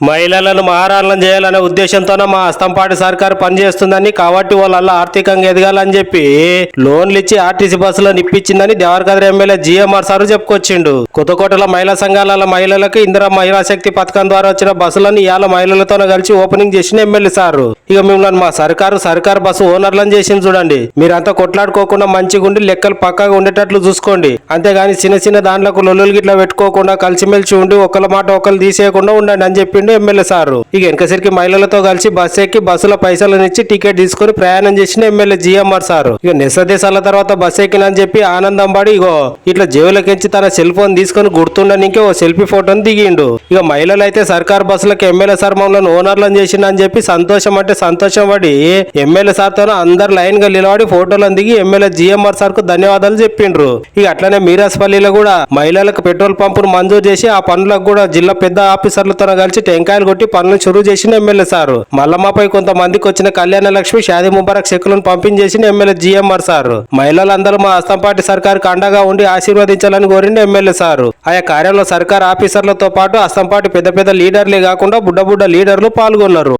మహిళలను మహారాణులను చేయాలనే ఉద్దేశంతోనే మా అస్తంపాటి సర్కారు పనిచేస్తుందని, కాబట్టి వాళ్ళ ఆర్థికంగా ఎదగాలని చెప్పి లోన్లు ఇచ్చి ఆర్టీసీ బస్సులను ఇప్పించిందని దేవరకద్ర ఎమ్మెల్యే జిఎంఆర్ సార్ చెప్పుకొచ్చిండు. కొత్తకోటలో మహిళా సంఘాల మహిళలకు ఇందిరా మహిళా శక్తి పథకం ద్వారా వచ్చిన బస్సులను ఇవాళ మహిళలతో కలిసి ఓపెనింగ్ చేసిన ఎమ్మెల్యే సారు ఇక మిమ్మల్ని మా సర్కారు బస్సు ఓనర్లను చేసింది చూడండి. మీరంతా కొట్లాడుకోకుండా మంచిగా ఉండి లెక్కలు పక్కాగా ఉండేటట్లు చూసుకోండి. అంతేగాని చిన్న దాంట్లకు లొల్లులు గిట్లా పెట్టుకోకుండా కలిసిమెలిసి ఉండి ఒకళ్ళ మాట ఒకళ్ళు తీసేయకుండా ఉండండి అని చెప్పిండు ఎమ్మెల్యే సారు. ఇక వెనకసరికి మహిళలతో కలిసి బస్సు ఎక్కి బస్సుల పైసలను ఇచ్చి టికెట్ తీసుకుని ప్రయాణం చేసిన ఎమ్మెల్యే జిఎంఆర్ సారు. ఇక నిస్సదేశాల తర్వాత బస్సు ఎక్కినని చెప్పి ఆనందం పడి ఇగో ఇట్లా జేబులకించి తన సెల్ ఫోన్ తీసుకుని గుర్తుండడానికి ఓ సెల్ఫీ ఫోటోని దిగిండు. ఇక మహిళలు అయితే సర్కార్ బస్సులకు ఎమ్మెల్యే సార్ మమ్మల్ని ఓనర్లను చేసిందని చెప్పి సంతోషం అంటే సంతోషం పడి ఎమ్మెల్యే సార్ తో అందరు లైన్ గా నిలబడి ఫోటోలను దిగి ఎమ్మెల్యే జిఎంఆర్ సార్ కు ధన్యవాదాలు చెప్పిండ్రు. ఇక అట్లనే మీరాస్పల్లిలో కూడా మహిళలకు పెట్రోల్ పంపును మంజూరు చేసి ఆ పనులకు కూడా జిల్లా పెద్ద ఆఫీసర్లతో కలిసి టెంకాయలు కొట్టి పనులను చురువు చేసిన ఎమ్మెల్యే సారు. మల్లమ్మపై కొంతమందికి వచ్చిన కళ్యాణ లక్ష్మి షాదీ ముబారక్ చెక్కులను పంపించేసిన ఎమ్మెల్యే జిఎంఆర్ సారు. మహిళలందరూ మా అస్తంపాటి సర్కారుకు అండగా ఉండి ఆశీర్వదించాలని కోరింది ఎమ్మెల్యే సారు. ఆయా కార్యంలో సర్కార్ ఆఫీసర్లతో పాటు అస్తంపాటి పెద్ద లీడర్లే కాకుండా బుడ్డ లీడర్లు పాల్గొన్నారు.